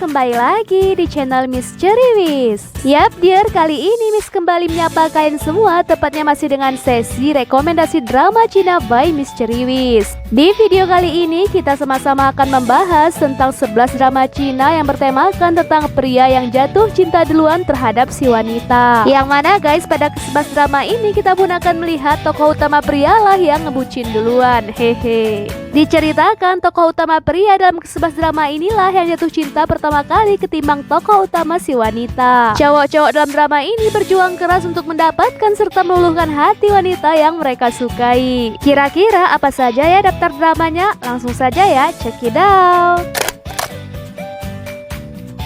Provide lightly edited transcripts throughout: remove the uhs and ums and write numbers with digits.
kembali lagi di channel Misteri Wish. Yap dear, kali ini Miss kembali menyapa kalian semua, tepatnya masih dengan sesi rekomendasi drama Cina by Misteri Wish. Di video kali ini kita sama-sama akan membahas tentang 11 drama Cina yang bertemakan tentang pria yang jatuh cinta duluan terhadap si wanita. Yang mana guys, pada ke-11 drama ini kita pun akan melihat tokoh utama pria lah yang ngebucin duluan. Hehe. Diceritakan tokoh utama pria dalam ke-11 drama inilah yang jatuh cinta pertama kali ketimbang tokoh utama si wanita. Cowok-cowok dalam drama ini berjuang keras untuk mendapatkan serta meluluhkan hati wanita yang mereka sukai. Kira-kira apa saja ya daftar dramanya? Langsung saja ya, check it out.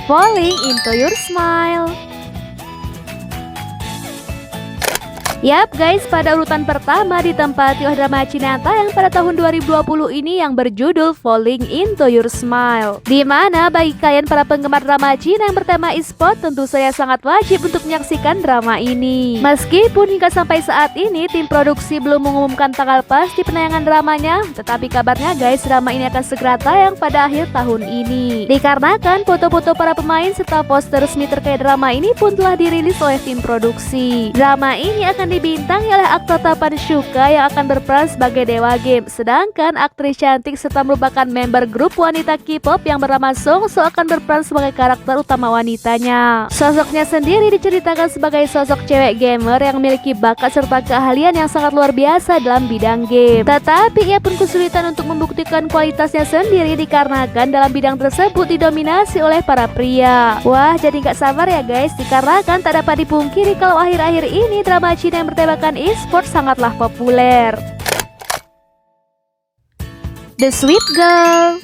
Falling into Your Smile. Yap guys, pada urutan pertama ditempati oleh drama Cina yang tayang pada tahun 2020 ini yang berjudul Falling into Your Smile. Dimana bagi kalian para penggemar drama Cina yang bertema e-sport, tentu saya sangat wajib untuk menyaksikan drama ini. Meskipun hingga sampai saat ini tim produksi belum mengumumkan tanggal pasti penayangan dramanya, tetapi kabarnya guys, drama ini akan segera tayang pada akhir tahun ini. Dikarenakan foto-foto para pemain serta poster resmi terkait drama ini pun telah dirilis oleh tim produksi. Drama ini akan dibintangi oleh aktor Tapan Shuka yang akan berperan sebagai Dewa Game, sedangkan aktris cantik serta merupakan member grup wanita K-pop yang bernama Song So akan berperan sebagai karakter utama wanitanya. Sosoknya sendiri diceritakan sebagai sosok cewek gamer yang memiliki bakat serta keahlian yang sangat luar biasa dalam bidang game. Tetapi ia pun kesulitan untuk membuktikan kualitasnya sendiri dikarenakan dalam bidang tersebut didominasi oleh para pria. Wah, jadi gak sabar ya guys, dikarenakan tak dapat dipungkiri kalau akhir-akhir ini drama Cina yang bertemakan e-sport sangatlah populer. The Sweet Girl.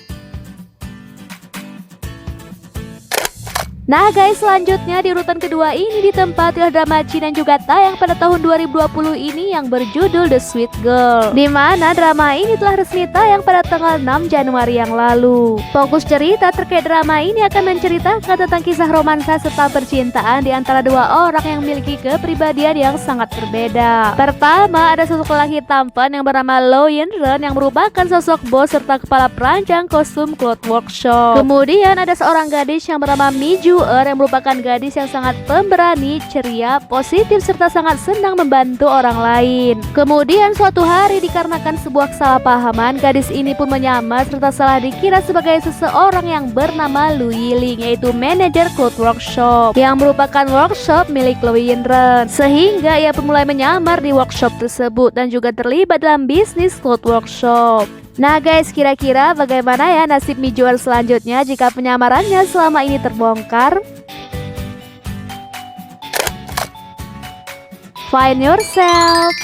Nah guys, selanjutnya di urutan kedua ini ditempati oleh drama Cina yang juga tayang pada tahun 2020 ini yang berjudul The Sweet Girl. Dimana drama ini telah resmi tayang pada tanggal 6 Januari yang lalu. Fokus cerita terkait drama ini akan menceritakan tentang kisah romansa serta percintaan di antara dua orang yang memiliki kepribadian yang sangat berbeda. Pertama, ada sosok lelaki tampan yang bernama Lo Yin-ren yang merupakan sosok bos serta kepala perancang kostum cloth workshop. Kemudian ada seorang gadis yang bernama Mi Ju yang merupakan gadis yang sangat pemberani, ceria, positif serta sangat senang membantu orang lain. Kemudian suatu hari dikarenakan sebuah kesalahpahaman, gadis ini pun menyamar serta salah dikira sebagai seseorang yang bernama Lu Yiling, yaitu manajer cloth workshop yang merupakan workshop milik Lo Yin-ren. Sehingga ia pun mulai menyamar di workshop tersebut dan juga terlibat dalam bisnis cloth workshop. Nah guys, kira-kira bagaimana ya nasib Mi Juan selanjutnya jika penyamarannya selama ini terbongkar? Find Yourself.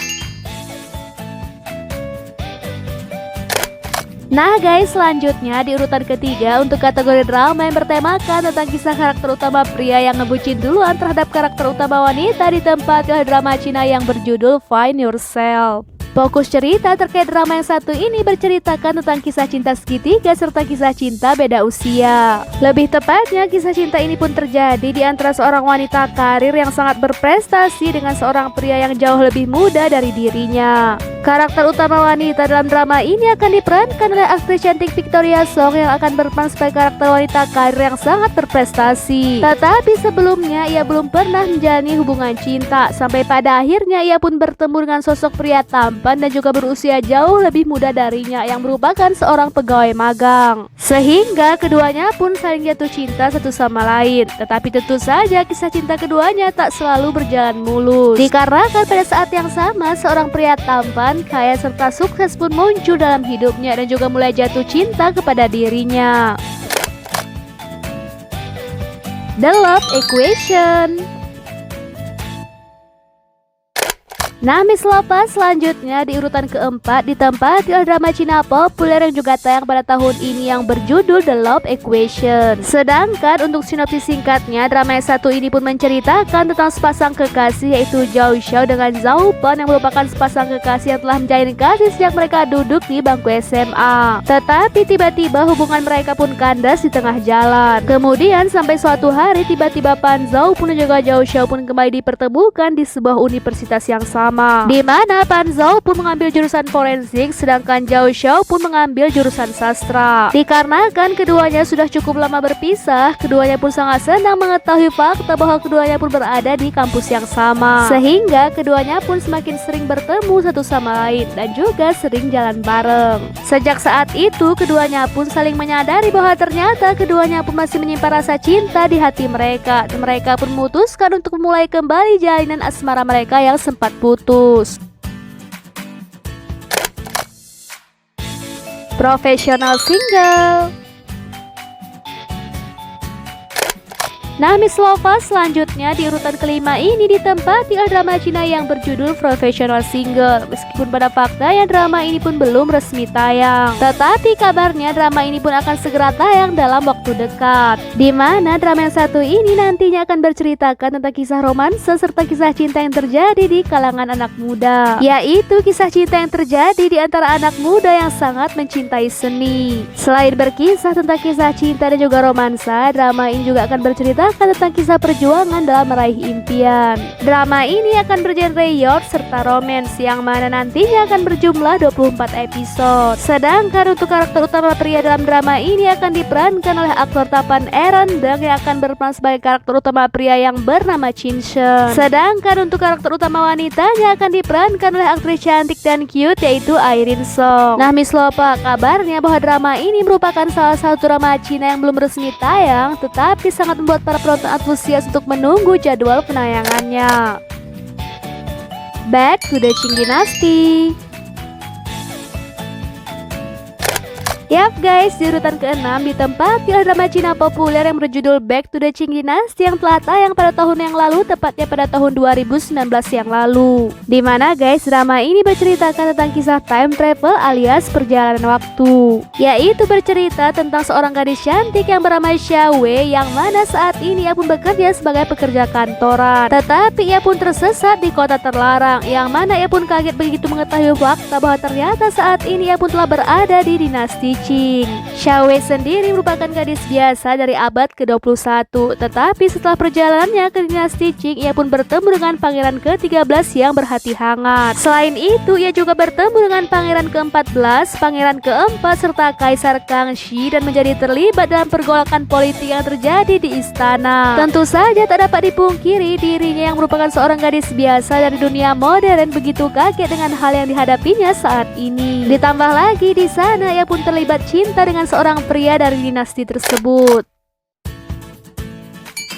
Nah guys, selanjutnya di urutan ketiga untuk kategori drama yang bertemakan tentang kisah karakter utama pria yang ngebucin duluan terhadap karakter utama wanita ditempati oleh drama Cina yang berjudul Find Yourself. Fokus cerita terkait drama yang satu ini berceritakan tentang kisah cinta segitiga serta kisah cinta beda usia. Lebih tepatnya, kisah cinta ini pun terjadi di antara seorang wanita karir yang sangat berprestasi dengan seorang pria yang jauh lebih muda dari dirinya. Karakter utama wanita dalam drama ini akan diperankan oleh aktris cantik Victoria Song yang akan berperan sebagai karakter wanita karir yang sangat berprestasi. Tetapi sebelumnya ia belum pernah menjalani hubungan cinta, sampai pada akhirnya ia pun bertemu dengan sosok pria tampan dan juga berusia jauh lebih muda darinya yang merupakan seorang pegawai magang. Sehingga keduanya pun saling jatuh cinta satu sama lain. Tetapi tentu saja kisah cinta keduanya tak selalu berjalan mulus. Dikarenakan pada saat yang sama seorang pria tampan, kaya serta sukses pun muncul dalam hidupnya dan juga mulai jatuh cinta kepada dirinya. The Love Equation. Nah Miss Lopas selanjutnya di urutan keempat ditempati oleh drama Cina populer yang juga tayang pada tahun ini yang berjudul The Love Equation. Sedangkan untuk sinopsis singkatnya, drama yang satu ini pun menceritakan tentang sepasang kekasih yaitu Zhao Xiao dengan Zhao Pan yang merupakan sepasang kekasih yang telah menjalin kasih sejak mereka duduk di bangku SMA. Tetapi tiba-tiba hubungan mereka pun kandas di tengah jalan. Kemudian sampai suatu hari tiba-tiba Pan Zhao pun dan juga Zhao Xiao pun kembali dipertemukan di sebuah universitas yang sama. sama, di mana Pan Zhao pun mengambil jurusan forensik sedangkan Zhao Xiao pun mengambil jurusan sastra. Dikarenakan keduanya sudah cukup lama berpisah, keduanya pun sangat senang mengetahui fakta bahwa keduanya pun berada di kampus yang sama, sehingga keduanya pun semakin sering bertemu satu sama lain dan juga sering jalan bareng. Sejak saat itu keduanya pun saling menyadari bahwa ternyata keduanya pun masih menyimpan rasa cinta di hati mereka, dan mereka pun memutuskan untuk memulai kembali jalinan asmara mereka yang sempat putus. Professional single. Nah, Miss Lovers selanjutnya di urutan kelima ini ditempati oleh drama Cina yang berjudul Professional Single. Meskipun pada faktanya drama ini pun belum resmi tayang, tetapi kabarnya drama ini pun akan segera tayang dalam waktu dekat. Di mana drama yang satu ini nantinya akan berceritakan tentang kisah romansa serta kisah cinta yang terjadi di kalangan anak muda, yaitu kisah cinta yang terjadi di antara anak muda yang sangat mencintai seni. Selain berkisah tentang kisah cinta dan juga romansa, drama ini juga akan bercerita tentang kisah perjuangan dalam meraih impian. Drama ini akan bergenre yacht serta romance yang mana nantinya akan berjumlah 24 episode. Sedangkan untuk karakter utama pria dalam drama ini akan diperankan oleh aktor tampan Aaron Deng yang akan berperan sebagai karakter utama pria yang bernama Chin Shen. Sedangkan untuk karakter utama wanitanya akan diperankan oleh aktris cantik dan cute yaitu Irene Song. Nah, Miss Lopa, kabarnya bahwa drama ini merupakan salah satu drama Cina yang belum resmi tayang, tetapi sangat membuat para penonton antusias untuk menunggu jadwal penayangannya. Back to the Qing Dynasty. Yap guys, di urutan ke-6 ditempati oleh drama Cina populer yang berjudul Back to the Qing Dynasty yang telah tayang pada tahun yang lalu, tepatnya pada tahun 2019 yang lalu. Dimana guys, drama ini berceritakan tentang kisah time travel alias perjalanan waktu, yaitu bercerita tentang seorang gadis cantik yang bernama Xia Wei yang mana saat ini ia pun bekerja sebagai pekerja kantoran, tetapi ia pun tersesat di kota terlarang, yang mana ia pun kaget begitu mengetahui fakta bahwa ternyata saat ini ia pun telah berada di dinasti Qing. Xia Wei sendiri merupakan gadis biasa dari abad ke-21, tetapi setelah perjalanannya ke dinasti Qing, ia pun bertemu dengan pangeran ke-13 yang berhati hangat. Selain itu, ia juga bertemu dengan pangeran ke-14, pangeran ke-4, serta Kaisar Kangxi dan menjadi terlibat dalam pergolakan politik yang terjadi di istana. Tentu saja tak dapat dipungkiri dirinya yang merupakan seorang gadis biasa dari dunia modern begitu kaget dengan hal yang dihadapinya saat ini. Ditambah lagi di sana ia pun terlibat cinta dengan seorang pria dari dinasti tersebut.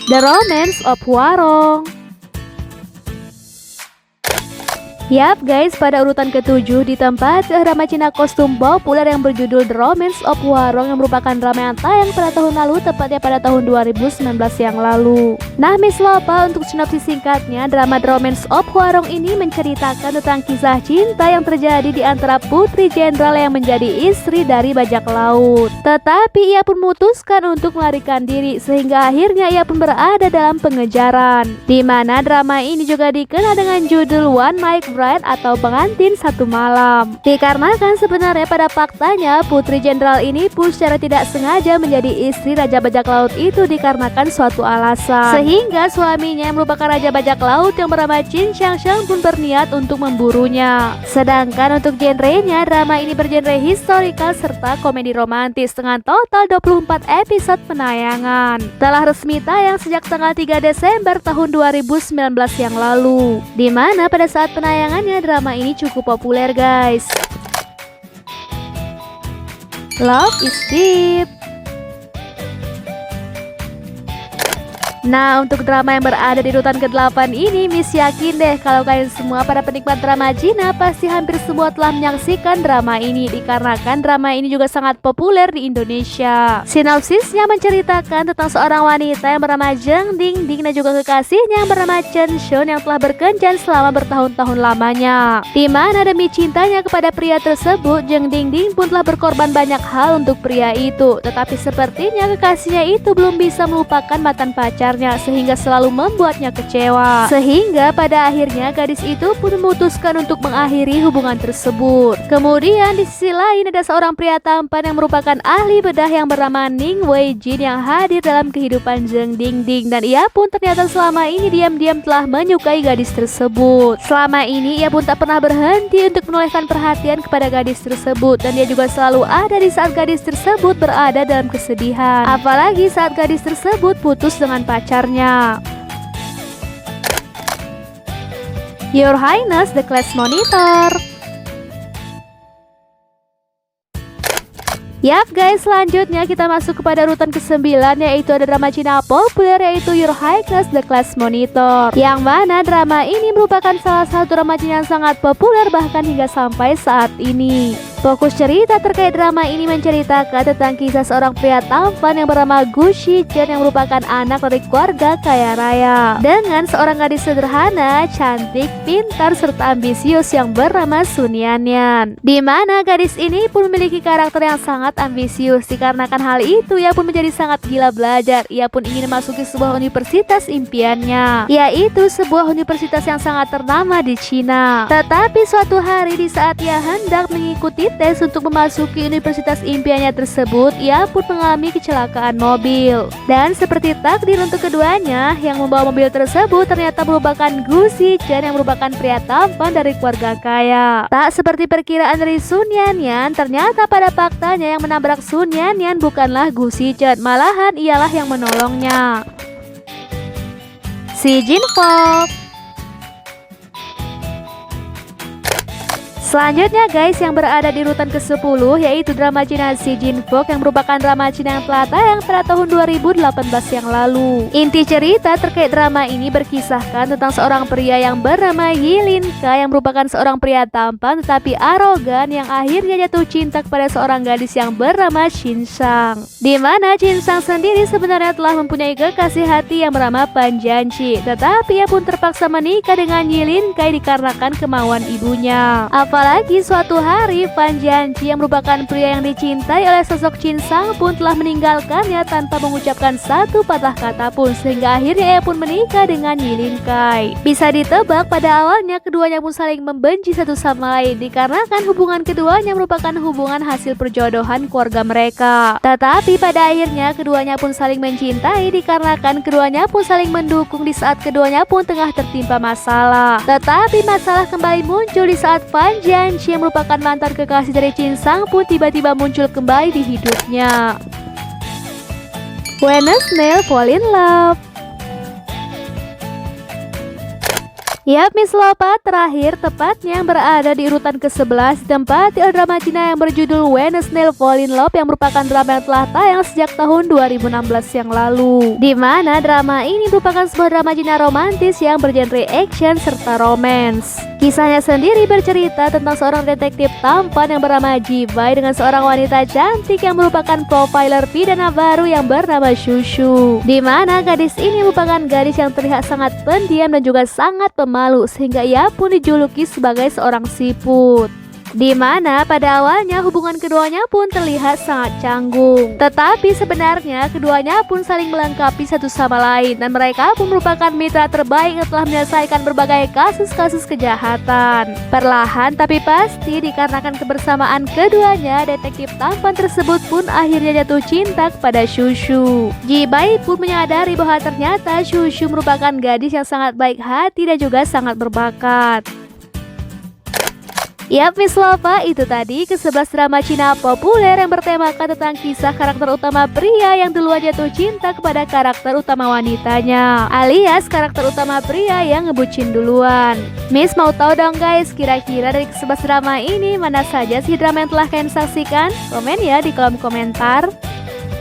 The Romance of Huarong. Yap guys, pada urutan ke-7 ditempati drama Cina kostum populer yang berjudul The Romance of Huarong yang merupakan drama yang tayang pada tahun lalu, tepatnya pada tahun 2019 yang lalu. Nah, Miss Lopa, untuk sinopsis singkatnya, drama The Romance of Huarong ini menceritakan tentang kisah cinta yang terjadi di antara putri jenderal yang menjadi istri dari bajak laut. Tetapi ia pun memutuskan untuk melarikan diri, sehingga akhirnya ia pun berada dalam pengejaran. Di mana drama ini juga dikenal dengan judul One Night Bride atau pengantin satu malam. Dikarenakan sebenarnya pada faktanya putri jenderal ini pun secara tidak sengaja menjadi istri raja bajak laut itu dikarenakan suatu alasan, sehingga suaminya yang merupakan raja bajak laut yang bernama Qin Xiangsheng pun berniat untuk memburunya. Sedangkan untuk genrenya, drama ini bergenre historical serta komedi romantis dengan total 24 episode penayangan. Telah resmi tayang sejak tanggal 3 Desember tahun 2019 yang lalu, di mana pada saat penayangannya drama ini cukup populer guys. Love is Deep. Nah, untuk drama yang berada di urutan ke-8 ini, Miss yakin deh kalau kalian semua para penikmat drama Cina pasti hampir semua telah menyaksikan drama ini, dikarenakan drama ini juga sangat populer di Indonesia. Sinopsisnya menceritakan tentang seorang wanita yang bernama Zheng Dingding dan juga kekasihnya yang bernama Chen Shun yang telah berkencan selama bertahun-tahun lamanya. Di mana demi cintanya kepada pria tersebut, Zheng Dingding pun telah berkorban banyak hal untuk pria itu, tetapi sepertinya kekasihnya itu belum bisa melupakan mantan pacar pacarnya sehingga selalu membuatnya kecewa. Sehingga pada akhirnya gadis itu pun memutuskan untuk mengakhiri hubungan tersebut. Kemudian di sisi lain ada seorang pria tampan yang merupakan ahli bedah yang bernama Ning Wei Jin yang hadir dalam kehidupan Zheng Dingding, dan ia pun ternyata selama ini diam-diam telah menyukai gadis tersebut. Selama ini ia pun tak pernah berhenti untuk menolehkan perhatian kepada gadis tersebut, dan dia juga selalu ada di saat gadis tersebut berada dalam kesedihan, apalagi saat gadis tersebut putus dengan pacarnya. Your Highness, the Class Monitor. Yap guys, selanjutnya kita masuk kepada urutan ke-9, yaitu ada drama Cina populer yaitu Your Highness, the Class Monitor. Yang mana drama ini merupakan salah satu drama Cina yang sangat populer bahkan hingga sampai saat ini. Fokus cerita terkait drama ini menceritakan tentang kisah seorang pria tampan yang bernama Gu Shichen yang merupakan anak dari keluarga kaya raya dengan seorang gadis sederhana, cantik, pintar, serta ambisius yang bernama Sun Yanyan. Di mana gadis ini pun memiliki karakter yang sangat ambisius. Dikarenakan hal itu ia pun menjadi sangat gila belajar. Ia pun ingin memasuki sebuah universitas impiannya, yaitu sebuah universitas yang sangat ternama di Cina. Tetapi suatu hari di saat ia hendak mengikuti tes untuk memasuki universitas impiannya tersebut, ia pun mengalami kecelakaan mobil. Dan seperti takdir untuk keduanya, yang membawa mobil tersebut ternyata merupakan Gu Shichen yang merupakan pria tampan dari keluarga kaya. Tak seperti perkiraan dari Sun Yanyan, ternyata pada faktanya yang menabrak Sun Yanyan bukanlah Gu Shichen, malahan ialah yang menolongnya, si Jin Fok. Selanjutnya guys, yang berada di urutan ke-10 yaitu drama Cina Si Jin Fok yang merupakan drama Cina yang telah tayang pada tahun 2018 yang lalu. Inti cerita terkait drama ini berkisahkan tentang seorang pria yang bernama Yilin Kai yang merupakan seorang pria tampan tetapi arogan yang akhirnya jatuh cinta kepada seorang gadis yang bernama Shin Sang. Di mana Shin Sang sendiri sebenarnya telah mempunyai kekasih hati yang bernama Pan Jianqi, tetapi ia pun terpaksa menikah dengan Yilin Kai dikarenakan kemauan ibunya. Apalagi suatu hari Pan Jianqi yang merupakan pria yang dicintai oleh sosok Shin Sang pun telah meninggalkannya tanpa mengucapkan satu patah kata pun, sehingga akhirnya ia pun menikah dengan Yilin Kai. Bisa ditebak pada awalnya keduanya pun saling membenci satu sama lain dikarenakan hubungan keduanya merupakan hubungan hasil perjodohan keluarga mereka. Tetapi pada akhirnya keduanya pun saling mencintai dikarenakan keduanya pun saling mendukung di saat keduanya pun tengah tertimpa masalah. Tetapi masalah kembali muncul di saat Pan Jianqi yang merupakan mantan kekasih dari Shin Sang pun tiba-tiba muncul kembali di hidupnya. When a snail fall in love. Yap, Miss Lopa terakhir tepatnya yang berada di urutan ke-11 ditempati oleh drama Cina yang berjudul When a Snail Fall in Love yang merupakan drama yang telah tayang sejak tahun 2016 yang lalu. Di mana drama ini merupakan sebuah drama Cina romantis yang bergenre action serta romance. Kisahnya sendiri bercerita tentang seorang detektif tampan yang bernama Ji Bai dengan seorang wanita cantik yang merupakan profiler pidana baru yang bernama Shushu. Di mana gadis ini merupakan gadis yang terlihat sangat pendiam dan juga sangat pemalu sehingga ia pun dijuluki sebagai seorang siput. Di mana pada awalnya hubungan keduanya pun terlihat sangat canggung. Tetapi sebenarnya keduanya pun saling melengkapi satu sama lain dan mereka pun merupakan mitra terbaik yang telah menyelesaikan berbagai kasus-kasus kejahatan. Perlahan tapi pasti dikarenakan kebersamaan keduanya, detektif tampan tersebut pun akhirnya jatuh cinta kepada Shushu. Ji Bai pun menyadari bahwa ternyata Shushu merupakan gadis yang sangat baik hati dan juga sangat berbakat. Yap, Miss Lopa, itu tadi ke-11 drama Cina populer yang bertemakan tentang kisah karakter utama pria yang duluan jatuh cinta kepada karakter utama wanitanya, alias karakter utama pria yang ngebucin duluan. Miss mau tahu dong guys, kira-kira dari ke-11 drama ini mana saja sih drama yang telah kalian saksikan? Komen ya di kolom komentar.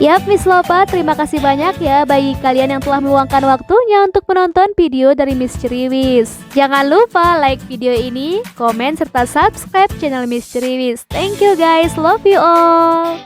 Yap, Miss Lopa, terima kasih banyak ya bagi kalian yang telah meluangkan waktunya untuk menonton video dari Miss Ceriwis. Jangan lupa like video ini, komen, serta subscribe channel Miss Ceriwis. Thank you guys, love you all.